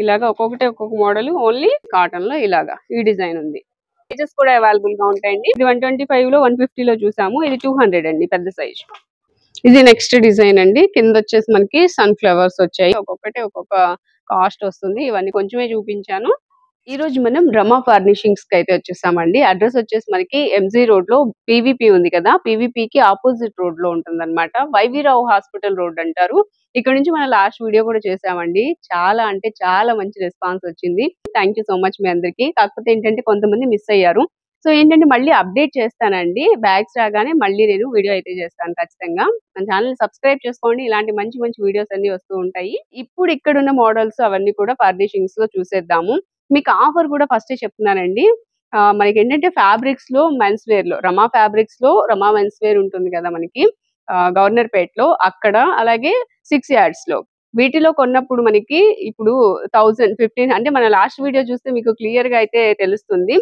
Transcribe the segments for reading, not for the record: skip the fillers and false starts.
ఇలాగా ఒక్కొక్కటి ఒక్కొక్క మోడల్ ఓన్లీ కాటన్ లో ఇలాగా ఈ డిజైన్ ఉంది. సైజెస్ కూడా అవైలబుల్ గా ఉంటాయండి. ఇది 125 లో 150 లో చూసాము. ఇది 200 అండి పెద్ద సైజ్. ఇది నెక్స్ట్ డిజైన్ అండి. కింద వచ్చేసి మనకి సన్ ఫ్లవర్స్ వచ్చాయి. ఒక్కొక్కటి ఒక్కొక్క కాస్ట్ వస్తుంది. ఇవన్నీ కొంచెమే చూపించాను. ఈ రోజు మనం రమా ఫర్నిషింగ్స్ కి అయితే వచ్చేసామండి. అడ్రస్ వచ్చేసి మనకి ఎంజీ రోడ్ లో పీవీపీ ఉంది కదా, పీవీపీ కి ఆపోజిట్ రోడ్ లో ఉంటుంది అనమాట. వైవీరావు హాస్పిటల్ రోడ్ అంటారు. ఇక్కడ నుంచి మనం లాస్ట్ వీడియో కూడా చేసామండి. చాలా అంటే చాలా మంచి రెస్పాన్స్ వచ్చింది. థ్యాంక్ యూ సో మచ్ మీ అందరికి. కాకపోతే ఏంటంటే కొంతమంది మిస్ అయ్యారు. సో ఏంటంటే మళ్ళీ అప్డేట్ చేస్తానండి. బ్యాగ్స్ రాగానే మళ్ళీ నేను వీడియో అయితే చేస్తాను ఖచ్చితంగా. మన ఛానల్ సబ్స్క్రైబ్ చేసుకోండి. ఇలాంటి మంచి మంచి వీడియోస్ అన్ని వస్తూ ఉంటాయి. ఇప్పుడు ఇక్కడ ఉన్న మోడల్స్ అవన్నీ కూడా ఫర్నిషింగ్స్ లో చూసేద్దాము. మీకు ఆఫర్ కూడా ఫస్ట్ చెప్తున్నానండి. మనకి ఏంటంటే ఫ్యాబ్రిక్స్ లో మెన్స్ వేర్ లో రమా ఫ్యాబ్రిక్స్ లో రమా మెన్స్ వేర్ ఉంటుంది కదా మనకి గవర్నర్ పేట్ లో అక్కడ, అలాగే 6 yards లో వీటిలో కొన్నప్పుడు మనకి ఇప్పుడు 1000-15 అంటే మన లాస్ట్ వీడియో చూస్తే మీకు క్లియర్ గా అయితే తెలుస్తుంది.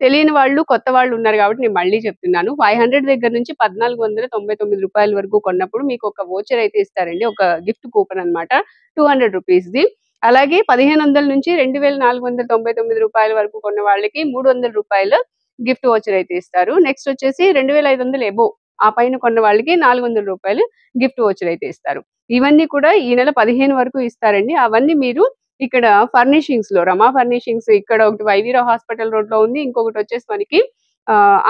తెలియని వాళ్ళు కొత్త వాళ్ళు ఉన్నారు కాబట్టి నేను మళ్ళీ చెప్తున్నాను. 500 దగ్గర నుంచి 1499 రూపాయల వరకు కొన్నప్పుడు మీకు ఒక వోచర్ అయితే ఇస్తారండి. ఒక గిఫ్ట్ కూపన్ అన్నమాట 200 రూపీస్ది. అలాగే 1500 నుంచి 2499 రూపాయల వరకు కొన్న వాళ్ళకి 300 రూపాయలు గిఫ్ట్ వోచర్ అయితే ఇస్తారు. నెక్స్ట్ వచ్చేసి 2500 ఎబో ఆ పైన కొన్న వాళ్ళకి 400 రూపాయలు గిఫ్ట్ వోచర్ అయితే ఇస్తారు. ఇవన్నీ కూడా ఈ నెల 15 వరకు ఇస్తారండి. అవన్నీ మీరు ఇక్కడ ఫర్నిషింగ్స్ లో రమా ఫర్నిషింగ్స్ ఇక్కడ ఒకటి వైవీరావు హాస్పిటల్ రోడ్ లో ఉంది. ఇంకొకటి వచ్చేసి మనకి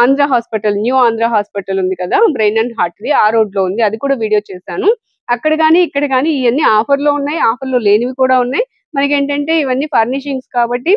Andhra hospital, new Andhra hospital ఉంది కదా బ్రెయిన్ అండ్ హార్ట్ ది, ఆ రోడ్ లో ఉంది. అది కూడా వీడియో చేశాను. అక్కడ కానీ ఇక్కడ కానీ ఇవన్నీ ఆఫర్ లో ఉన్నాయి. ఆఫర్ లో లేనివి కూడా ఉన్నాయి. మనకి ఏంటంటే ఇవన్నీ ఫర్నిషింగ్స్ కాబట్టి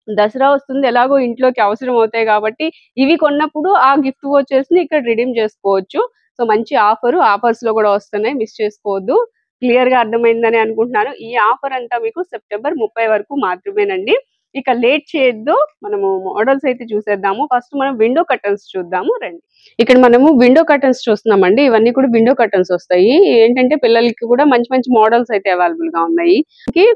దసరా వస్తుంది, ఎలాగో ఇంట్లోకి అవసరం అవుతాయి కాబట్టి ఇవి కొన్నప్పుడు ఆ గిఫ్ట్ వోచర్స్ ని ఇక్కడ రిడీమ్ చేసుకోవచ్చు. సో మంచి ఆఫర్స్ లో కూడా వస్తున్నాయి, మిస్ చేసుకోవద్దు. క్లియర్ గా అర్థమైందని అనుకుంటున్నాను. ఈ ఆఫర్ అంతా మీకు సెప్టెంబర్ 30 వరకు మాత్రమేనండి. ఇక లేట్ చేయొద్దు, మనము మోడల్స్ అయితే చూసేద్దాము. ఫస్ట్ మనం విండో కర్టన్స్ చూద్దాము రండి. ఇక్కడ మనము విండో కర్టన్స్ చూస్తున్నామండి. ఇవన్నీ కూడా విండో కర్టన్స్ వస్తాయి. ఏంటంటే పిల్లలకి కూడా మంచి మంచి మోడల్స్ అయితే అవైలబుల్ గా ఉన్నాయి.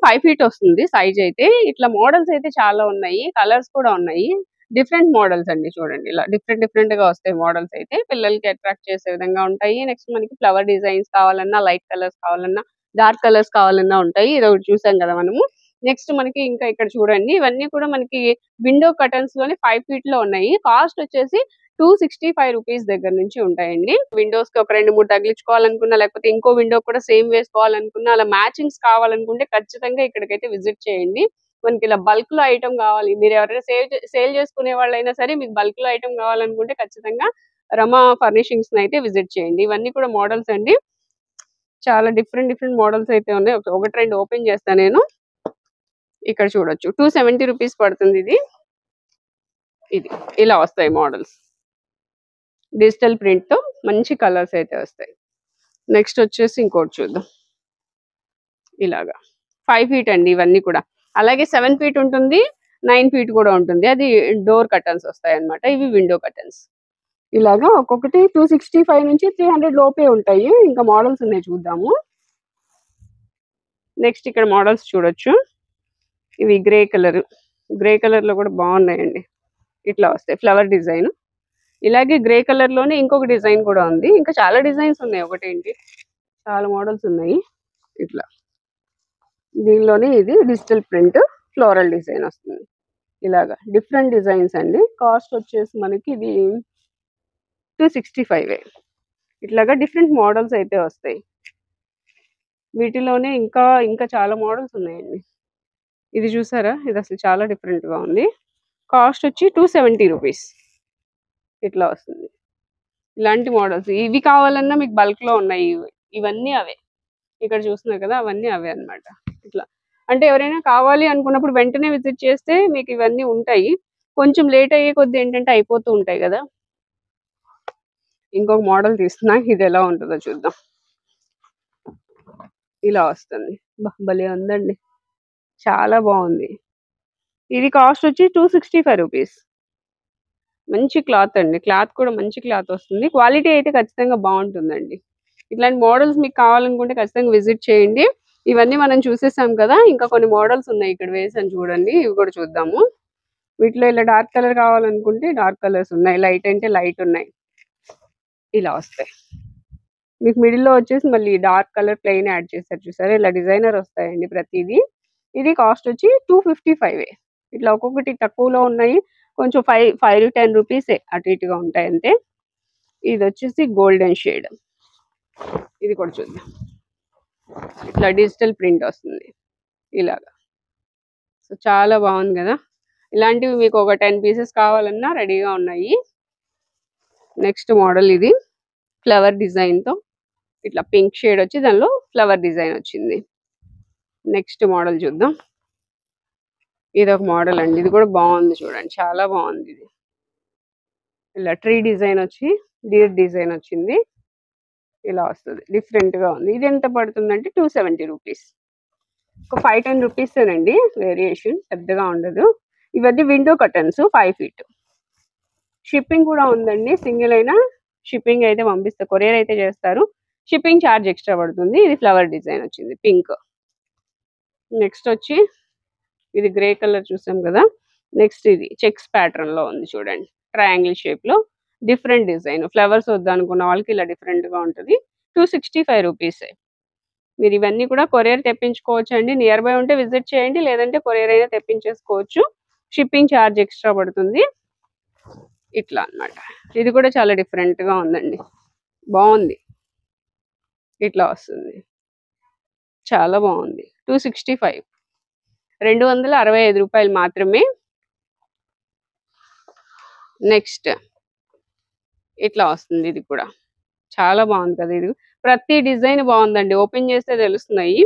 5 feet వస్తుంది సైజ్ అయితే. ఇట్లా మోడల్స్ అయితే చాలా ఉన్నాయి, కలర్స్ కూడా ఉన్నాయి. డిఫరెంట్ మోడల్స్ అండి, చూడండి ఇలా డిఫరెంట్ డిఫరెంట్ గా వస్తాయి మోడల్స్ అయితే. పిల్లలకి అట్రాక్ట్ చేసే విధంగా ఉంటాయి. నెక్స్ట్ మనకి ఫ్లవర్ డిజైన్స్ కావాలన్నా, లైట్ కలర్స్ కావాలన్నా, డార్క్ కలర్స్ కావాలన్నా ఉంటాయి. ఇది ఒకటి చూసాం కదా మనము. నెక్స్ట్ మనకి ఇంకా ఇక్కడ చూడండి, ఇవన్నీ కూడా మనకి విండో కర్టన్స్ లోనే 5 feet లో ఉన్నాయి. కాస్ట్ వచ్చేసి 265 రూపీస్ దగ్గర నుంచి ఉంటాయండి. విండోస్ కి ఒక 2-3 తగిలించుకోవాలనుకున్నా, లేకపోతే ఇంకో విండో కూడా సేమ్ వేసుకోవాలనుకున్నా, అలా మ్యాచింగ్స్ కావాలనుకుంటే ఖచ్చితంగా ఇక్కడికైతే విజిట్ చేయండి. మనకి ఇలా బల్క్ లో ఐటమ్ కావాలి, మీరు ఎవరైనా సేల్ చేసుకునే వాళ్ళైనా సరే, మీకు బల్క్ లో ఐటమ్ కావాలనుకుంటే ఖచ్చితంగా రమా ఫర్నిషింగ్స్ అయితే విజిట్ చేయండి. ఇవన్నీ కూడా మోడల్స్ అండి, చాలా డిఫరెంట్ డిఫరెంట్ మోడల్స్ అయితే ఉన్నాయి. ఒకటి రెండు ఓపెన్ చేస్తాను నేను. ఇక్కడ చూడొచ్చు 270 రూపీస్ పడుతుంది. ఇది ఇలా వస్తాయి మోడల్స్, డిజిటల్ ప్రింట్ తో మంచి కలర్స్ అయితే వస్తాయి. నెక్స్ట్ వచ్చేసి ఇంకోటి చూద్దాం. ఇలాగా 5 feet అండి ఇవన్నీ కూడా. అలాగే 7 feet ఉంటుంది, 9 feet కూడా ఉంటుంది. అది డోర్ కర్టన్స్ వస్తాయి అన్నమాట. ఇవి విండో కర్టన్స్. ఇలాగా ఒక్కొక్కటి 265 నుంచి 300 లోపే ఉంటాయి. ఇంకా మోడల్స్ ఉన్నాయి చూద్దాము. నెక్స్ట్ ఇక్కడ మోడల్స్ చూడొచ్చు. ఇవి గ్రే కలర్ లో కూడా బాగున్నాయండి. ఇట్లా వస్తాయి ఫ్లవర్ డిజైన్. ఇలాగే గ్రే కలర్ లోనే ఇంకొక డిజైన్ కూడా ఉంది. ఇంకా చాలా డిజైన్స్ ఉన్నాయి, ఒకటేంటి చాలా మోడల్స్ ఉన్నాయి. ఇట్లా దీనిలోనే ఇది డిజిటల్ ప్రింట్ ఫ్లోరల్ డిజైన్ వస్తుంది. ఇలాగా డిఫరెంట్ డిజైన్స్ అండి. కాస్ట్ వచ్చేసి మనకి ఇది 265. ఇట్లాగా డిఫరెంట్ మోడల్స్ అయితే వస్తాయి. వీటిలోనే ఇంకా ఇంకా చాలా మోడల్స్ ఉన్నాయండి. ఇది చూసారా, ఇది అసలు చాలా డిఫరెంట్ గా ఉంది. కాస్ట్ వచ్చి 270 రూపీస్ ఇట్లా వస్తుంది. ఇలాంటి మోడల్స్ ఇవి కావాలన్నా మీకు బల్క్ లో ఉన్నాయి. ఇవన్నీ అవే, ఇక్కడ చూస్తున్నారు కదా, అవన్నీ అవే అన్నమాట. ఇట్లా అంటే ఎవరైనా కావాలి అనుకున్నప్పుడు వెంటనే విజిట్ చేస్తే మీకు ఇవన్నీ ఉంటాయి. కొంచెం లేట్ అయ్యే కొద్ది ఏంటంటే అయిపోతూ ఉంటాయి కదా. ఇంకొక మోడల్ తీస్తున్నా, ఇది ఎలా ఉంటుందో చూద్దాం. ఇలా వస్తుంది, భలే ఉందండి, చాలా బాగుంది. ఇది కాస్ట్ వచ్చి 265 రూపీస్. మంచి క్లాత్ అండి, క్లాత్ కూడా మంచి క్లాత్ వస్తుంది. క్వాలిటీ అయితే ఖచ్చితంగా బాగుంటుందండి. ఇట్లాంటి మోడల్స్ మీకు కావాలనుకుంటే ఖచ్చితంగా విజిట్ చేయండి. ఇవన్నీ మనం చూసేసాం కదా, ఇంకా కొన్ని మోడల్స్ ఉన్నాయి ఇక్కడ వేసాను చూడండి. ఇవి కూడా చూద్దాము. వీటిలో ఇలా డార్క్ కలర్ కావాలనుకుంటే డార్క్ కలర్స్ ఉన్నాయి, లైట్ అంటే లైట్ ఉన్నాయి. ఇలా వస్తాయి. మీకు మిడిల్లో వచ్చేసి మళ్ళీ డార్క్ కలర్ ప్లెయిన్ యాడ్ చేస్తారు చూసారా, ఇలా డిజైనర్ వస్తాయండి ప్రతిదీ. ఇది కాస్ట్ వచ్చి 255. ఇట్లా ఒక్కొక్కటి తక్కువలో ఉన్నాయి, కొంచెం 5 to 10 రూపీసే అటు ఇటుగా ఉంటాయి అంతే. ఇది వచ్చేసి గోల్డెన్ షేడ్, ఇది కూడా చూద్దాం. ఇట్లా డిజిటల్ ప్రింట్ వస్తుంది ఇలాగా. సో చాలా బాగుంది కదా. ఇలాంటివి మీకు ఒక 10 పీసెస్ కావాలన్నా రెడీగా ఉన్నాయి. నెక్స్ట్ మోడల్ ఇది ఫ్లవర్ డిజైన్తో, ఇట్లా పింక్ షేడ్ వచ్చి దానిలో ఫ్లవర్ డిజైన్ వచ్చింది. నెక్స్ట్ మోడల్ చూద్దాం. ఇది ఒక మోడల్ అండి, ఇది కూడా బాగుంది చూడండి, చాలా బాగుంది. ఇది ఇలా ట్రీ డిజైన్ వచ్చి డీర్ డిజైన్ వచ్చింది, ఇలా వస్తుంది, డిఫరెంట్గా ఉంది. ఇది ఎంత పడుతుందంటే 270 రూపీస్. ఒక 5-10 రూపీసేనండి వేరియేషన్, పెద్దగా ఉండదు. ఇవన్నీ విండో కర్టన్స్ 5 feet. షిప్పింగ్ కూడా ఉందండి, సింగిల్ అయినా షిప్పింగ్ అయితే పంపిస్తారు, కొరియర్ అయితే చేస్తారు, షిప్పింగ్ ఛార్జ్ ఎక్స్ట్రా పడుతుంది. ఇది ఫ్లవర్ డిజైన్ వచ్చింది పింక్. నెక్స్ట్ వచ్చి ఇది గ్రే కలర్ చూసాం కదా. నెక్స్ట్ ఇది చెక్స్ ప్యాటర్న్ లో ఉంది చూడండి, ట్రయాంగిల్ షేప్ లో డిఫరెంట్ డిజైన్. ఫ్లవర్స్ వద్దనుకున్న వాళ్ళకి ఇలా డిఫరెంట్ గా ఉంటుంది. 265 రూపీసే. మీరు ఇవన్నీ కూడా కొరియర్ తెప్పించుకోవచ్చు అండి. నియర్ బై ఉంటే విజిట్ చేయండి, లేదంటే కొరియర్ అయినా తెప్పించేసుకోవచ్చు, షిప్పింగ్ ఛార్జ్ ఎక్స్ట్రా పడుతుంది. ఇట్లా అన్నమాట. ఇది కూడా చాలా డిఫరెంట్ గా ఉందండి, బాగుంది, ఇట్లా వస్తుంది, చాలా బాగుంది. 265, 265 రూపాయలు మాత్రమే. నెక్స్ట్ ఇట్లా వస్తుంది, ఇది కూడా చాలా బాగుంది కదా. ఇది ప్రతి డిజైన్ బాగుందండి, ఓపెన్ చేస్తే తెలుస్తున్నాయి.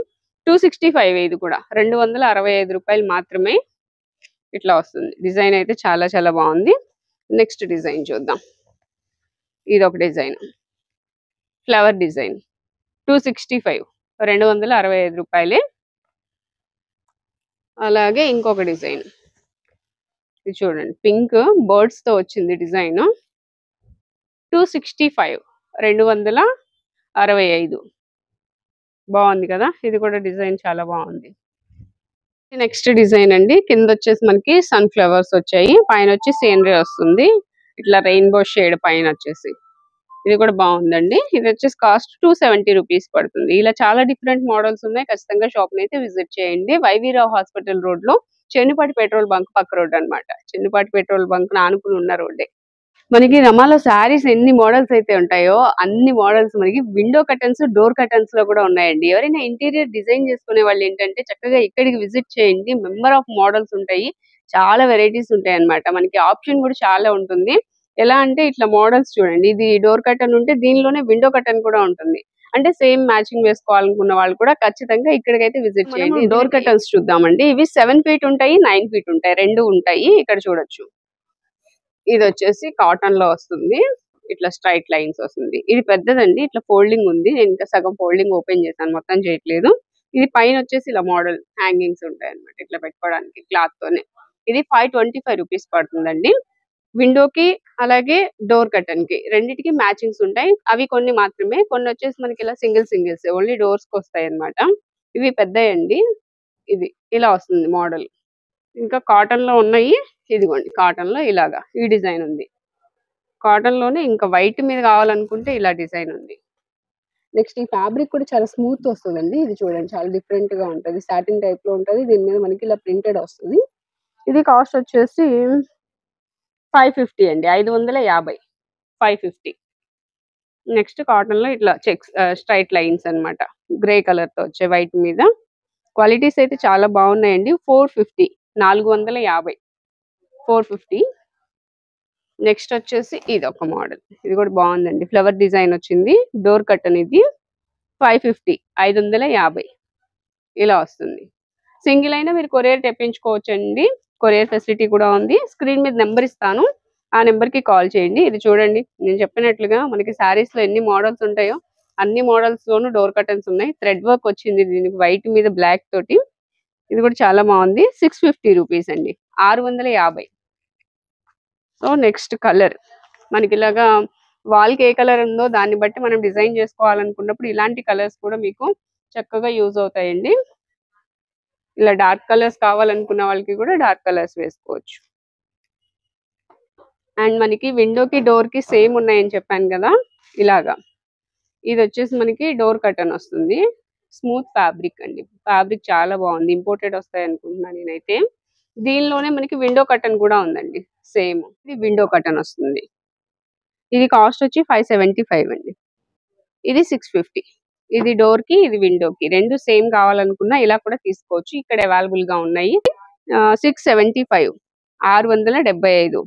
265, ఇది కూడా 265 రూపాయలు మాత్రమే. ఇట్లా వస్తుంది, డిజైన్ అయితే చాలా చాలా బాగుంది. నెక్స్ట్ డిజైన్ చూద్దాం. ఇది ఒక డిజైన్ ఫ్లవర్ డిజైన్, 265, 265 రూపాయలే. అలాగే ఇంకొక డిజైన్ ఇది చూడండి, పింక్ బర్డ్స్ తో వచ్చింది డిజైన్, 265, 265. బాగుంది కదా, ఇది కూడా డిజైన్ చాలా బాగుంది. నెక్స్ట్ డిజైన్ అండి, కింద వచ్చేసి మనకి సన్ ఫ్లవర్స్ వచ్చాయి, పైన వచ్చి సీనరీ వస్తుంది, ఇట్లా రెయిన్బో షేడ్ పైన వచ్చేసి. ఇది కూడా బాగుందండి. ఇది వచ్చేసి కాస్ట్ 270 రూపీస్ పడుతుంది. ఇలా చాలా డిఫరెంట్ మోడల్స్ ఉన్నాయి, ఖచ్చితంగా షాప్ ని అయితే విజిట్ చేయండి. వైవీరావు హాస్పిటల్ రోడ్ లో చెన్నుపాటి పెట్రోల్ బంక్ పక్క రోడ్ అన్నమాట. చెన్నుపాటి పెట్రోల్ బంక్ ఆనుకుని ఉన్న రోడ్డే. మనకి రమాలో శారీస్ ఎన్ని మోడల్స్ అయితే ఉంటాయో అన్ని మోడల్స్ మనకి విండో కర్టన్స్, డోర్ కర్టన్స్ లో కూడా ఉన్నాయండి. ఎవరైనా ఇంటీరియర్ డిజైన్ చేసుకునే వాళ్ళు ఏంటంటే చక్కగా ఇక్కడికి విజిట్ చేయండి, మెంబర్ ఆఫ్ మోడల్స్ ఉంటాయి, చాలా వెరైటీస్ ఉంటాయి అన్నమాట. మనకి ఆప్షన్ కూడా చాలా ఉంటుంది. ఎలా అంటే ఇట్లా మోడల్స్ చూడండి, ఇది డోర్ కర్టన్ ఉంటే దీనిలోనే విండో కర్టన్ కూడా ఉంటుంది. అంటే సేమ్ మ్యాచింగ్ వేసుకోవాలనుకున్న వాళ్ళు కూడా ఖచ్చితంగా ఇక్కడికైతే విజిట్ చేయండి. డోర్ కర్టన్స్ చూద్దామండి. ఇవి 7 feet ఉంటాయి, 9 feet ఉంటాయి, రెండు ఉంటాయి. ఇక్కడ చూడొచ్చు, ఇది వచ్చేసి కాటన్ లో వస్తుంది, ఇట్లా స్ట్రైట్ లైన్స్ వస్తుంది. ఇది పెద్దదండి, ఇట్లా ఫోల్డింగ్ ఉంది, నేను ఇంకా సగం ఫోల్డింగ్ ఓపెన్ చేశాను, మొత్తం చేయట్లేదు. ఇది పైన వచ్చేసి ఇలా మోడల్ హ్యాంగింగ్స్ ఉంటాయి అన్నమాట, ఇట్లా పెట్టుకోవడానికి క్లాత్ తోనే. ఇది 525 రూపీస్ పడుతుందండి. విండోకి అలాగే డోర్ కర్టన్ కి రెండింటికి మ్యాచింగ్స్ ఉంటాయి. అవి కొన్ని మాత్రమే, కొన్ని వచ్చేసి మనకి ఇలా సింగిల్స్ ఓన్లీ డోర్స్ కి వస్తాయి అన్నమాట. ఇవి పెద్దయండి. ఇది ఇలా వస్తుంది మోడల్. ఇంకా కాటన్ లో ఉన్నాయి, ఇదిగోండి కాటన్ లో ఇలాగా ఈ డిజైన్ ఉంది. కాటన్ లోనే ఇంకా వైట్ మీద కావాలనుకుంటే ఇలా డిజైన్ ఉంది. నెక్స్ట్ ఈ ఫ్యాబ్రిక్ కూడా చాలా స్మూత్ వస్తుందండి. ఇది చూడండి, చాలా డిఫరెంట్ గా ఉంటది, సాటిన్ టైప్ లో ఉంటది, దీని మీద మనకి ఇలా ప్రింటెడ్ వస్తుంది. ఇది కాస్ట్ వచ్చేసి 550 అండి, 550, 550. నెక్స్ట్ కాటన్ లో ఇట్లా చెక్స్ స్ట్రైట్ లైన్స్ అన్నమాట, గ్రే కలర్ తో వచ్చే వైట్ మీద. క్వాలిటీస్ అయితే చాలా బాగున్నాయండి. 450, 450, 450. నెక్స్ట్ వచ్చేసి ఇది ఒక మోడల్, ఇది కూడా బాగుందండి, ఫ్లవర్ డిజైన్ వచ్చింది, డోర్ కర్టన్. ఇది 550, 550 ఇలా వస్తుంది. సింగిల్ అయినా మీరు కొరియర్ తెప్పించుకోవచ్చండి, కొరియర్ ఫెసిలిటీ కూడా ఉంది. స్క్రీన్ మీద నెంబర్ ఇస్తాను, ఆ నెంబర్ కి కాల్ చేయండి. ఇది చూడండి, నేను చెప్పినట్లుగా మనకి శారీస్ లో ఎన్ని మోడల్స్ ఉంటాయో అన్ని మోడల్స్ లోను డోర్ కర్టన్స్ ఉన్నాయి. థ్రెడ్ వర్క్ వచ్చింది దీనికి వైట్ మీద బ్లాక్ తోటి. ఇది కూడా చాలా బాగుంది. 650 రూపీస్ అండి, 650. సో నెక్స్ట్ కలర్ మనకి ఇలాగా వాల్ కి ఏ కలర్ ఉందో దాన్ని బట్టి మనం డిజైన్ చేసుకోవాలనుకున్నప్పుడు ఇలాంటి కలర్స్ కూడా మీకు చక్కగా యూజ్ అవుతాయండి. ఇలా డార్క్ కలర్స్ కావాలనుకున్న వాళ్ళకి కూడా డార్క్ కలర్స్ వేసుకోవచ్చు. అండ్ మనకి విండోకి డోర్ కి సేమ్ ఉన్నాయని చెప్పాను కదా, ఇలాగా ఇది వచ్చేసి మనకి డోర్ కర్టన్ వస్తుంది. స్మూత్ ఫ్యాబ్రిక్ అండి. ఫ్యాబ్రిక్ చాలా బాగుంది. ఇంపోర్టెడ్ వస్తాయి అనుకుంటున్నాను నేనైతే. దీనిలోనే మనకి విండో కర్టన్ కూడా ఉందండి. సేమ్ ఇది విండో కర్టన్ వస్తుంది. ఇది కాస్ట్ వచ్చి 575 అండి. ఇది 650. ఇది డోర్ కి, ఇది విండోకి, రెండు సేమ్ కావాలనుకున్నా ఇలా కూడా తీసుకోవచ్చు. ఇక్కడ అవైలబుల్ గా ఉన్నాయి. 675, 675.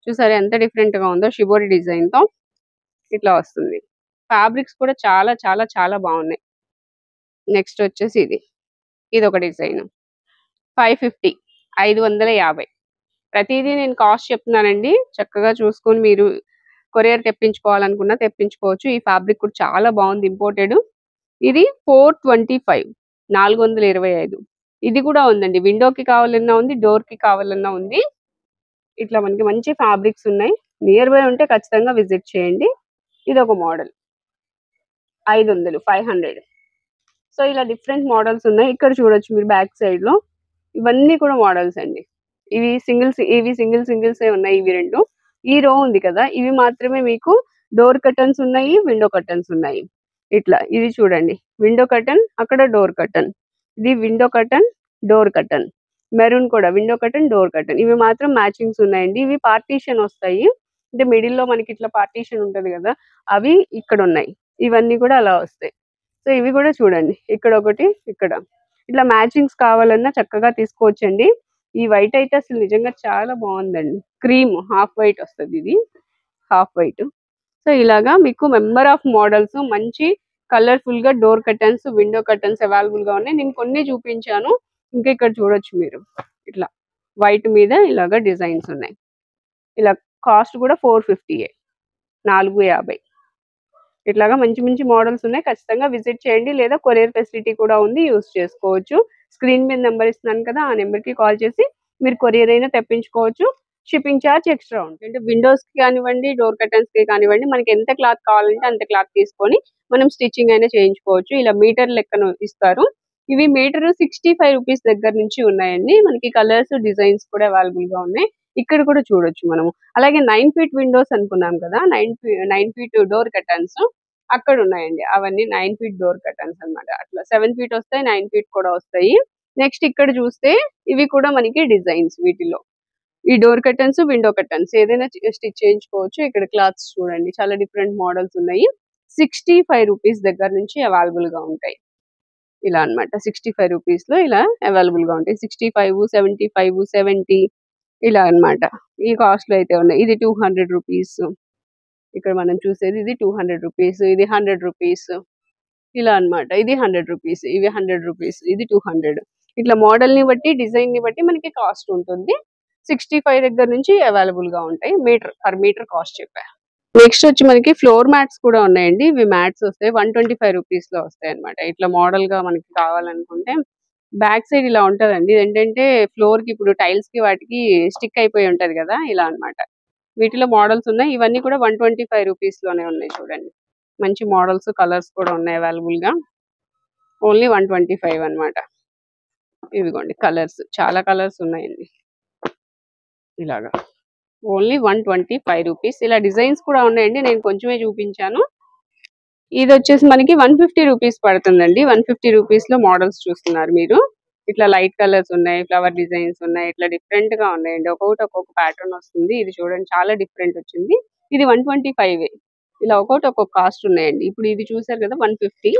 చూసారా ఎంత డిఫరెంట్ గా ఉందో, షిబోరి డిజైన్ తో ఇట్లా వస్తుంది. ఫ్యాబ్రిక్స్ కూడా చాలా చాలా చాలా బాగున్నాయి. నెక్స్ట్ వచ్చేసి ఇది ఒక డిజైన్ 550, 550. ప్రతిదీ నేను కాస్ట్ చెప్తున్నానండి. చక్కగా చూసుకొని మీరు కొరియర్ తెప్పించుకోవాలనుకున్నా తెప్పించుకోవచ్చు. ఈ ఫ్యాబ్రిక్ కూడా చాలా బాగుంది, ఇంపోర్టెడ్. ఇది 425, 425. ఇది కూడా ఉందండి. విండోకి కావాలన్నా ఉంది, డోర్ కి కావాలన్నా ఉంది. ఇట్లా మనకి మంచి ఫ్యాబ్రిక్స్ ఉన్నాయి. నియర్ బై ఉంటే ఖచ్చితంగా విజిట్ చేయండి. ఇది ఒక మోడల్ 500, 500. సో ఇలా డిఫరెంట్ మోడల్స్ ఉన్నాయి. ఇక్కడ చూడొచ్చు మీరు బ్యాక్ సైడ్ లో. ఇవన్నీ కూడా మోడల్స్ అండి. ఇవి సింగిల్స్ ఉన్నాయి. ఇవి రెండు ఈ రో ఉంది కదా, ఇవి మాత్రమే మీకు డోర్ కర్టన్స్ ఉన్నాయి, విండో కర్టన్స్ ఉన్నాయి. ఇట్లా ఇది చూడండి, విండో కర్టన్, అక్కడ డోర్ కర్టన్. ఇది window curtain, door curtain. Maroon కూడా విండో కర్టన్, డోర్ కర్టన్. ఇవి మాత్రం మ్యాచింగ్స్ ఉన్నాయండి. ఇవి పార్టీషన్ వస్తాయి. అంటే మిడిల్ లో మనకి ఇట్లా పార్టీషన్ ఉంటది కదా, అవి ఇక్కడ ఉన్నాయి. ఇవన్నీ కూడా అలా వస్తాయి. సో ఇవి కూడా చూడండి, ఇక్కడ ఒకటి, ఇక్కడ ఇట్లా మ్యాచింగ్స్ కావాలన్నా చక్కగా తీసుకోవచ్చండి. ఈ వైట్ అయితే అసలు నిజంగా చాలా బాగుందండి. క్రీమ్ హాఫ్ వైట్ వస్తుంది, ఇది హాఫ్ వైట్. సో ఇలాగా మీకు మెంబర్ ఆఫ్ మోడల్స్, మంచి కలర్ఫుల్ గా door curtains, window curtains available గా ఉన్నాయి. నేను కొన్ని చూపించాను, ఇంకా ఇక్కడ చూడొచ్చు మీరు. ఇట్లా వైట్ మీద ఇలాగా డిజైన్స్ ఉన్నాయి. ఇలా కాస్ట్ కూడా 450, 450. ఇట్లాగా మంచి మంచి మోడల్స్ ఉన్నాయి. ఖచ్చితంగా విజిట్ చేయండి, లేదా కొరియర్ ఫెసిలిటీ కూడా ఉంది, యూస్ చేసుకోవచ్చు. స్క్రీన్ మీద నెంబర్ ఇస్తున్నాను కదా, ఆ నెంబర్ కి కాల్ చేసి మీరు కొరియర్ అయినా తెప్పించుకోవచ్చు. షిప్పింగ్ ఛార్జ్ ఎక్స్ట్రా ఉంటుంది. అంటే విండోస్ కి కానివ్వండి, డోర్ కర్టన్స్ కి కానివ్వండి, మనకి ఎంత క్లాత్ కావాలంటే అంత క్లాత్ తీసుకొని మనం స్టిచ్చింగ్ అయినా చేయించుకోవచ్చు. ఇలా మీటర్ లెక్కను ఇస్తారు. ఇవి మీటర్ 65 రూపీస్ దగ్గర నుంచి ఉన్నాయండి. మనకి కలర్స్, డిజైన్స్ కూడా అవైలబుల్ గా ఉన్నాయి. ఇక్కడ కూడా చూడొచ్చు మనము. అలాగే 9 feet విండోస్ అనుకున్నాం కదా, 9 feet డోర్ కర్టన్స్ అక్కడ ఉన్నాయండి. అవన్నీ 9 feet డోర్ కర్టన్స్ అన్నమాట. అట్లా 7 feet వస్తాయి, 9 feet కూడా వస్తాయి. నెక్స్ట్ ఇక్కడ చూస్తే ఇవి కూడా మనకి డిజైన్స్. వీటిలో ఈ డోర్ కర్టన్స్, విండో కర్టన్స్ ఏదైనా స్టిచ్ చేయించుకోవచ్చు. ఇక్కడ క్లాత్స్ చూడండి, చాలా డిఫరెంట్ మోడల్స్ ఉన్నాయి. 65 రూపీస్ దగ్గర నుంచి అవైలబుల్ గా ఉంటాయి. ఇలా అన్నమాట. 65 రూపీస్ లో ఇలా అవైలబుల్ గా ఉంటాయి. 65, 75, 70 ఇలా అన్నమాట. ఈ కాస్ట్ లో అయితే ఉన్నాయి. ఇది 200 రూపీస్. ఇక్కడ మనం చూసేది ఇది 200 రూపీస్, ఇది 100 రూపీస్. ఇలా అన్నమాట. ఇది 100 రూపీస్, ఇవి 100 రూపీస్, ఇది 200. ఇట్లా మోడల్ ని బట్టి, డిజైన్ ని బట్టి మనకి కాస్ట్ ఉంటుంది. 65 దగ్గర నుంచి అవైలబుల్ గా ఉంటాయి. పర్ మీటర్ కాస్ట్ చెప్పా. నెక్స్ట్ వచ్చి మనకి ఫ్లోర్ మ్యాట్స్ కూడా ఉన్నాయండి. ఇవి మ్యాట్స్ వస్తాయి, 125 రూపీస్ లో వస్తాయి అనమాట. ఇట్లా మోడల్ గా మనకి కావాలనుకుంటే బ్యాక్ సైడ్ ఇలా ఉంటదండి. ఏంటంటే ఫ్లోర్ కి ఇప్పుడు టైల్స్ కి వాటికి స్టిక్ అయిపోయి ఉంటది కదా, ఇలా అన్నమాట. వీటిలో మోడల్స్ ఉన్నాయి. ఇవన్నీ కూడా 125 రూపీస్ లోనే ఉన్నాయి. చూడండి, మంచి మోడల్స్, కలర్స్ కూడా ఉన్నాయి అవైలబుల్ గా. ఓన్లీ 125 అన్నమాట. ఇదిగోండి కలర్స్, చాలా కలర్స్ ఉన్నాయండి. ఇలాగా ఓన్లీ 125 రూపీస్. ఇలా డిజైన్స్ కూడా ఉన్నాయండి, నేను కొంచెమే చూపించాను. ఇది వచ్చేసి మనకి 150 రూపీస్ పడుతుందండి. 150 రూపీస్ లో మోడల్స్ చూస్తున్నారు మీరు. ఇట్లా లైట్ కలర్స్ ఉన్నాయి, ఫ్లవర్ డిజైన్స్ ఉన్నాయి, ఇట్లా డిఫరెంట్ గా ఉన్నాయండి. ఒక్కొక్కటి ఒక్కొక్క ప్యాటర్న్ వస్తుంది. ఇది చూడండి చాలా డిఫరెంట్ వచ్చింది. ఇది 125. ఇలా ఒక్కొక్కటి ఒక్కొక్క కాస్ట్ ఉన్నాయండి. ఇప్పుడు ఇది చూసారు కదా 150,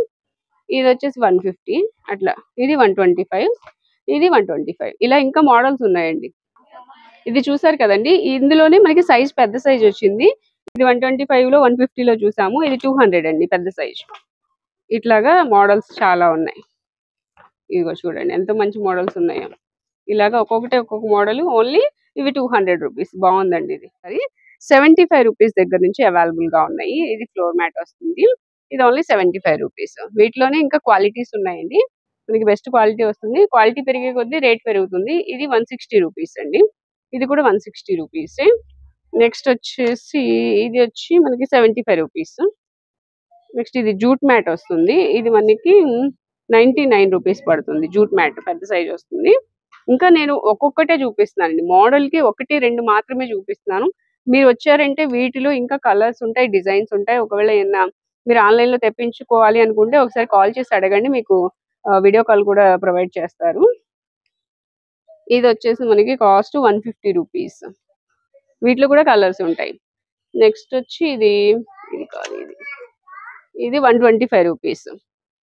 ఇది వచ్చేసి 150. అట్లా ఇది 125, ఇది 125. ఇలా ఇంకా మోడల్స్ ఉన్నాయండి. ఇది చూసారు కదండి, ఇందులోనే మనకి సైజ్ పెద్ద సైజ్ వచ్చింది. ఇది 125 లో, 150 లో చూసాము. ఇది 200 అండి, పెద్ద సైజ్. ఇట్లాగా మోడల్స్ చాలా ఉన్నాయి. ఇదిగో చూడండి ఎంత మంచి మోడల్స్ ఉన్నాయో. ఇలాగా ఒక్కొక్కటి ఒక్కొక్క మోడల్. ఓన్లీ ఇవి 200 రూపీస్. బాగుందండి ఇది. అది 75 రూపీస్ దగ్గర నుంచి అవైలబుల్ గా ఉన్నాయి. ఇది ఫ్లోర్ మ్యాట్ వస్తుంది. ఇది ఓన్లీ 75 రూపీస్. వీటిలోనే ఇంకా క్వాలిటీస్ ఉన్నాయండి. మనకి బెస్ట్ క్వాలిటీ వస్తుంది. క్వాలిటీ పెరిగే కొద్దీ రేట్ పెరుగుతుంది. ఇది 160 రూపీస్ అండి. ఇది కూడా 160 రూపీస్. నెక్స్ట్ వచ్చేసి ఇది వచ్చి మనకి 75 రూపీస్. నెక్స్ట్ ఇది జూట్ మ్యాట్ వస్తుంది. ఇది మనకి 99 రూపీస్ పడుతుంది. జూట్ మ్యాట్ పెద్ద సైజ్ వస్తుంది. ఇంకా నేను ఒక్కొక్కటే చూపిస్తున్నానండి. మోడల్ కి 1, 2 మాత్రమే చూపిస్తున్నాను. మీరు వచ్చారంటే వీటిలో ఇంకా కలర్స్ ఉంటాయి, డిజైన్స్ ఉంటాయి. ఒకవేళ ఏమన్నా మీరు ఆన్లైన్ లో తెప్పించుకోవాలి అనుకుంటే ఒకసారి కాల్ చేసి అడగండి, మీకు వీడియో కాల్ కూడా ప్రొవైడ్ చేస్తారు. ఇది వచ్చేసి మనకి కాస్ట్ 150 రూపీస్. వీటిలో కూడా కలర్స్ ఉంటాయి. నెక్స్ట్ వచ్చి ఇది కాదు, ఇది 125 రూపీస్.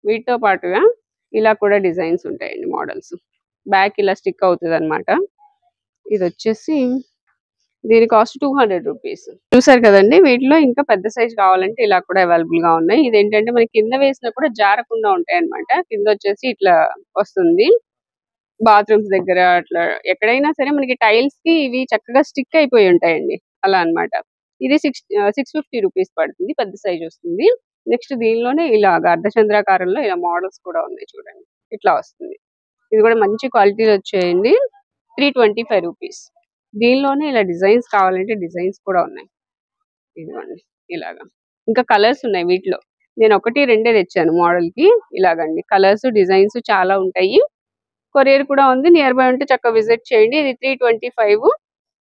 వీటితో పాటుగా ఇలా కూడా డిజైన్స్ ఉంటాయండి, మోడల్స్. బ్యాక్ ఇలా స్టిక్ అవుతుంది అనమాట. ఇది వచ్చేసి దీని కాస్ట్ 200 రూపీస్. చూసారు కదండి, వీటిలో ఇంకా పెద్ద సైజ్ కావాలంటే ఇలా కూడా అవైలబుల్ గా ఉన్నాయి. ఇదేంటంటే మనకి కింద వేసినా కూడా జారకుండా ఉంటాయి అనమాట. కింద వచ్చేసి ఇట్లా వస్తుంది. బాత్రూమ్స్ దగ్గర అట్లా ఎక్కడైనా సరే మనకి టైల్స్ కి ఇవి చక్కగా స్టిక్ అయిపోయి ఉంటాయండి, అలా అన్నమాట. ఇది 650 రూపీస్ పడుతుంది, పెద్ద సైజ్ వస్తుంది. నెక్స్ట్ దీనిలోనే ఇలాగా అర్ధచంద్రాకారంలో ఇలా మోడల్స్ కూడా ఉన్నాయి చూడండి, ఇట్లా వస్తుంది. ఇది కూడా మంచి క్వాలిటీలో వచ్చాయండి. 325 రూపీస్. దీనిలోనే ఇలా డిజైన్స్ కావాలంటే డిజైన్స్ కూడా ఉన్నాయి, ఇదిగోండి ఇలాగా. ఇంకా కలర్స్ ఉన్నాయి వీటిలో. నేను 1-2 తెచ్చాను మోడల్ కి. ఇలాగండి కలర్స్ డిజైన్స్ చాలా ఉంటాయి. కొరియర్ కూడా ఉంది, నియర్ బై ఉంటే చక్కగా విజిట్ చేయండి. ఇది 325,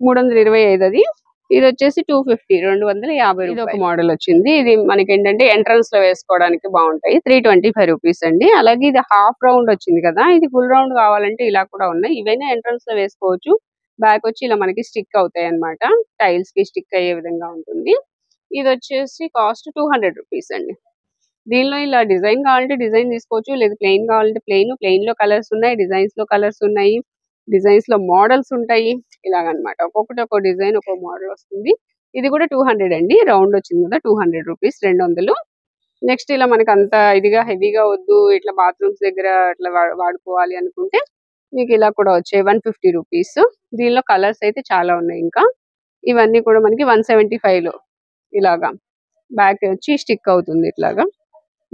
325 అది. ఇది వచ్చేసి 250, 250. ఇది ఒక మోడల్ వచ్చింది. ఇది మనకి ఏంటంటే ఎంట్రన్స్ లో వేసుకోవడానికి బాగుంటాయి. 325 రూపీస్ అండి. అలాగే ఇది హాఫ్ రౌండ్ వచ్చింది కదా, ఇది ఫుల్ రౌండ్ కావాలంటే ఇలా కూడా ఉన్నాయి. ఇవైనా ఎంట్రన్స్ లో వేసుకోవచ్చు. బ్యాక్ వచ్చి ఇలా మనకి స్టిక్ అవుతాయి అన్నమాట, టైల్స్ కి స్టిక్ అయ్యే విధంగా ఉంటుంది. ఇది వచ్చేసి కాస్ట్ 200 రూపీస్ అండి. దీనిలో ఇలా డిజైన్ కావాలంటే డిజైన్ తీసుకోవచ్చు, లేదా ప్లెయిన్ కావాలంటే ప్లెయిన్ లో కలర్స్ ఉన్నాయి, డిజైన్స్ లో కలర్స్ ఉన్నాయి, డిజైన్స్ లో మోడల్స్ ఉంటాయి. ఇలాగనమాట ఒక్కొక్కటి ఒక్కో డిజైన్ ఒక్కో మోడల్ వస్తుంది. ఇది కూడా 200 అండి, రౌండ్ వచ్చింది కదా, 200 రూపీస్, 200. నెక్స్ట్ ఇలా మనకి అంత ఇదిగా హెవీగా వద్దు, ఇట్లా బాత్రూమ్స్ దగ్గర అట్లా వాడుకోవాలి అనుకుంటే మీకు ఇలా కూడా వచ్చాయి 150 రూపీస్. దీనిలో కలర్స్ అయితే చాలా ఉన్నాయి. ఇంకా ఇవన్నీ కూడా మనకి 175 లో ఇలాగా బ్యాక్ వచ్చి స్టిక్ అవుతుంది ఇట్లాగా.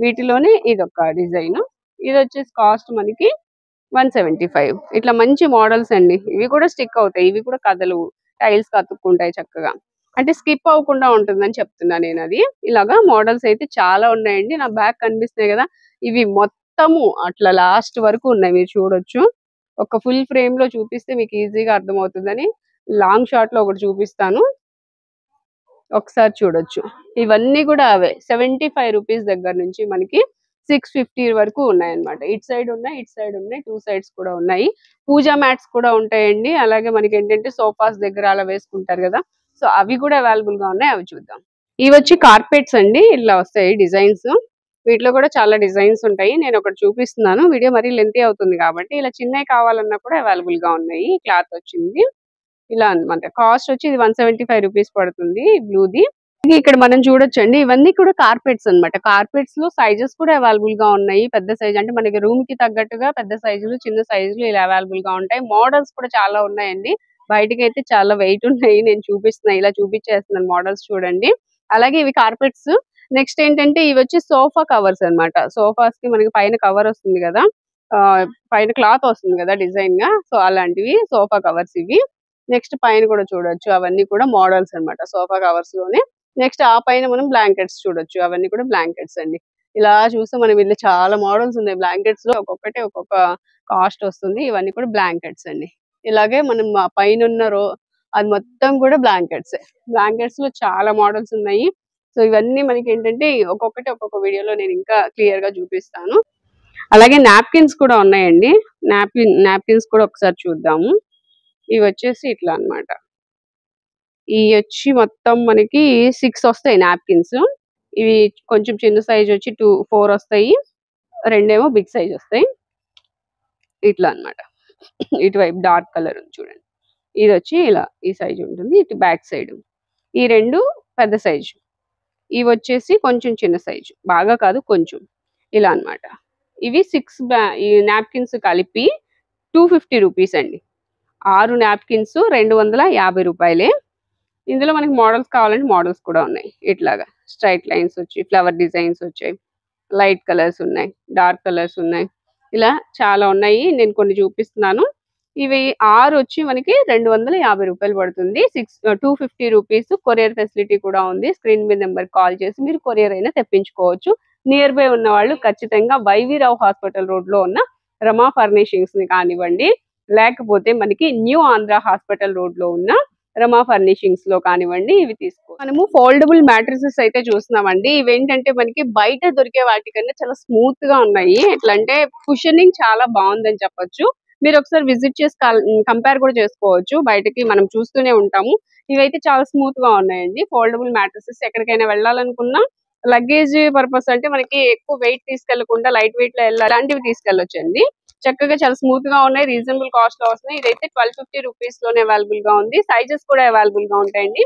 వీటిలోనే ఇదొక డిజైన్. ఇది వచ్చేసి కాస్ట్ మనకి 175. ఇట్లా మంచి మోడల్స్ అండి. ఇవి కూడా స్టిక్ అవుతాయి, ఇవి కూడా కదలు, టైల్స్ కతుక్కుంటాయి చక్కగా, అంటే స్కిప్ అవ్వకుండా ఉంటుందని చెప్తున్నా నేను. అది ఇలాగా మోడల్స్ అయితే చాలా ఉన్నాయండి. నా బ్యాక్ కనిపిస్తున్నాయి కదా, ఇవి మొత్తము అట్లా లాస్ట్ వరకు ఉన్నాయి, మీరు చూడొచ్చు. ఒక ఫుల్ ఫ్రేమ్ లో చూపిస్తే మీకు ఈజీగా అర్థమవుతుందని లాంగ్ షాట్ లో ఒకటి చూపిస్తాను, ఒకసారి చూడొచ్చు. ఇవన్నీ కూడా అవే 75 రూపీస్ దగ్గర నుంచి మనకి 650 వరకు ఉన్నాయన్నమాట. ఇటు సైడ్ ఉన్నాయి, ఇటు సైడ్ ఉన్నాయి, 2 సైడ్స్ కూడా ఉన్నాయి. పూజా మ్యాట్స్ కూడా ఉంటాయండి. అలాగే మనకి ఏంటంటే సోఫాస్ దగ్గర అలా వేసుకుంటారు కదా, సో అవి కూడా అవైలబుల్ గా ఉన్నాయి, అవి చూద్దాం. ఇవి వచ్చి కార్పెట్స్ అండి, ఇలా వస్తాయి డిజైన్స్. వీటిలో కూడా చాలా డిజైన్స్ ఉంటాయి. నేను ఒకటి చూపిస్తున్నాను, వీడియో మరీ లెంతీ అవుతుంది కాబట్టి. ఇలా చిన్నవి కావాలన్నా కూడా అవైలబుల్ గా ఉన్నాయి. క్లాత్ వచ్చింది ఇలా అన్నమాట. కాస్ట్ వచ్చి ఇది 175 రూపీస్ పడుతుంది, బ్లూది. ఇక్కడ మనం చూడొచ్చండి, ఇవన్నీ కూడా కార్పెట్స్ అన్నమాట. కార్పెట్స్ లో సైజెస్ కూడా అవైలబుల్ గా ఉన్నాయి. పెద్ద సైజ్ అంటే మనకి రూమ్ కి తగ్గట్టుగా పెద్ద సైజులు, చిన్న సైజులు ఇలా అవైలబుల్ గా ఉంటాయి. మోడల్స్ కూడా చాలా ఉన్నాయండి. బయటకి అయితే చాలా వెయిట్ ఉన్నాయి, నేను చూపిస్తున్నా, ఇలా చూపించేస్తున్నాను మోడల్స్ చూడండి. అలాగే ఇవి కార్పెట్స్. నెక్స్ట్ ఏంటంటే ఇవి వచ్చి సోఫా కవర్స్ అన్నమాట. సోఫాస్ కి మనకి పైన కవర్ వస్తుంది కదా, పైన క్లాత్ వస్తుంది కదా డిజైన్ గా, సో అలాంటివి సోఫా కవర్స్ ఇవి. నెక్స్ట్ పైన కూడా చూడొచ్చు, అవన్నీ కూడా మోడల్స్ అన్నమాట సోఫా కవర్స్ లోనే. నెక్స్ట్ ఆ పైన మనం బ్లాంకెట్స్ చూడొచ్చు, అవన్నీ కూడా బ్లాంకెట్స్ అండి. ఇలా చూస్తే మనం వీళ్ళు చాలా మోడల్స్ ఉన్నాయి బ్లాంకెట్స్ లో, ఒక్కొక్కటి ఒక్కొక్క కాస్ట్ వస్తుంది. ఇవన్నీ కూడా బ్లాంకెట్స్ అండి. ఇలాగే మనం ఆ పైన ఉన్న అది మొత్తం కూడా బ్లాంకెట్స్. బ్లాంకెట్స్ లో చాలా మోడల్స్ ఉన్నాయి. సో ఇవన్నీ మనకి ఏంటంటే ఒక్కొక్కటి ఒక్కొక్క వీడియోలో నేను ఇంకా క్లియర్ గా చూపిస్తాను. అలాగే నాప్కిన్స్ కూడా ఉన్నాయండి. నాప్కిన్స్ కూడా ఒకసారి చూద్దాము. ఇవి వచ్చేసి ఇట్లా అన్నమాట. ఇవి వచ్చి మొత్తం మనకి 6 వస్తాయి నాప్కిన్స్. ఇవి కొంచెం చిన్న సైజ్ వచ్చి 4 వస్తాయి, 2 ఏమో బిగ్ సైజ్ వస్తాయి. ఇట్లా అన్నమాట. ఇటువైపు డార్క్ కలర్ ఉంది చూడండి, ఇది వచ్చి ఇలా ఈ సైజ్ ఉంటుంది. ఇటు బ్యాక్ సైడ్ ఈ 2 పెద్ద సైజు, ఇవి వచ్చేసి కొంచెం చిన్న సైజు, బాగా కాదు కొంచెం, ఇలా అన్నమాట. ఇవి 6 ఈ నాప్కిన్స్ కలిపి 250 రూపీస్ అండి. 6 నాప్కిన్స్ 250 రూపాయలే. ఇందులో మనకి మోడల్స్ కావాలంటే మోడల్స్ కూడా ఉన్నాయి. ఇట్లాగా స్ట్రైట్ లైన్స్ వచ్చి ఫ్లవర్ డిజైన్స్ వచ్చాయి, లైట్ కలర్స్ ఉన్నాయి, డార్క్ కలర్స్ ఉన్నాయి, ఇలా చాలా ఉన్నాయి. నేను కొన్ని చూపిస్తున్నాను. ఇవి 6 వచ్చి మనకి 250 రూపాయలు పడుతుంది. 250 రూపీస్. కొరియర్ ఫెసిలిటీ కూడా ఉంది. స్క్రీన్ మీద నెంబర్ కాల్ చేసి మీరు కొరియర్ అయినా తెప్పించుకోవచ్చు. నియర్ బై ఉన్న వాళ్ళు ఖచ్చితంగా వైవీరావు హాస్పిటల్ రోడ్ లో ఉన్న రమా ఫర్నిషింగ్స్ ని కానివ్వండి, లేకపోతే మనకి న్యూ ఆంధ్ర హాస్పిటల్ రోడ్ లో ఉన్న రమా ఫర్నిషింగ్స్ లో కానివ్వండి ఇవి తీసుకో. మనము ఫోల్డబుల్ మ్యాట్రిసెస్ అయితే చూస్తున్నామండి. ఇవేంటంటే మనకి బయట దొరికే వాటికన్నా చాలా స్మూత్ గా ఉన్నాయి. ఎట్లా అంటే కుషనింగ్ చాలా బాగుందని చెప్పొచ్చు. మీరు ఒకసారి విజిట్ చేసి కంపేర్ కూడా చేసుకోవచ్చు. బయటకి మనం చూస్తూనే ఉంటాము. ఇవైతే చాలా స్మూత్ గా ఉన్నాయండి. ఫోల్డబుల్ మ్యాట్రిసెస్ ఎక్కడికైనా వెళ్ళాలనుకున్నా లగేజ్ పర్పస్ అంటే మనకి ఎక్కువ వెయిట్ తీసుకెళ్లకుండా లైట్ వెయిట్ లో అలాంటివి తీసుకెళ్లొచ్చండి. చక్కగా చాలా స్మూత్ గా ఉన్నాయి. రీజనబుల్ కాస్ట్ లో వస్తున్నాయి. ఇదైతే 1250 రూపీస్ లోనే అవైలబుల్ గా ఉంది. సైజెస్ కూడా అవైలబుల్ గా ఉంటాయండి.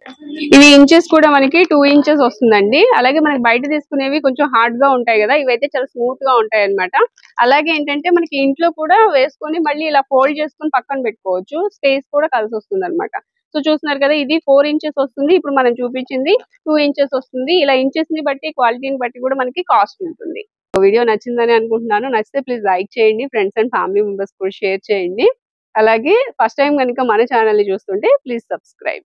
ఇవి ఇంచెస్ కూడా మనకి 2 ఇంచెస్ వస్తుందండి. అలాగే మనకి బయట తీసుకునేవి కొంచెం హార్డ్ గా ఉంటాయి కదా, ఇవైతే చాలా స్మూత్ గా ఉంటాయి అన్నమాట. అలాగే ఏంటంటే మనకి ఇంట్లో కూడా వేసుకొని మళ్ళీ ఇలా ఫోల్డ్ చేసుకొని పక్కన పెట్టుకోవచ్చు. స్పేస్ కూడా కలిసి వస్తుంది అనమాట. సో చూస్తున్నారు కదా, ఇది 4 ఇంచెస్ వస్తుంది. ఇప్పుడు మనం చూపించింది 2 ఇంచెస్ వస్తుంది. ఇలా ఇంచెస్ ని బట్టి క్వాలిటీని బట్టి కూడా మనకి కాస్ట్ ఉంటుంది. వీడియో నచ్చిందని అనుకుంటున్నాను. నచ్చితే ప్లీజ్ లైక్ చేయండి. ఫ్రెండ్స్ అండ్ ఫ్యామిలీ మెంబర్స్ కూడా షేర్ చేయండి. అలాగే ఫస్ట్ టైం కనుక మన ఛానల్ ని చూస్తుంటే ప్లీజ్ సబ్స్క్రైబ్.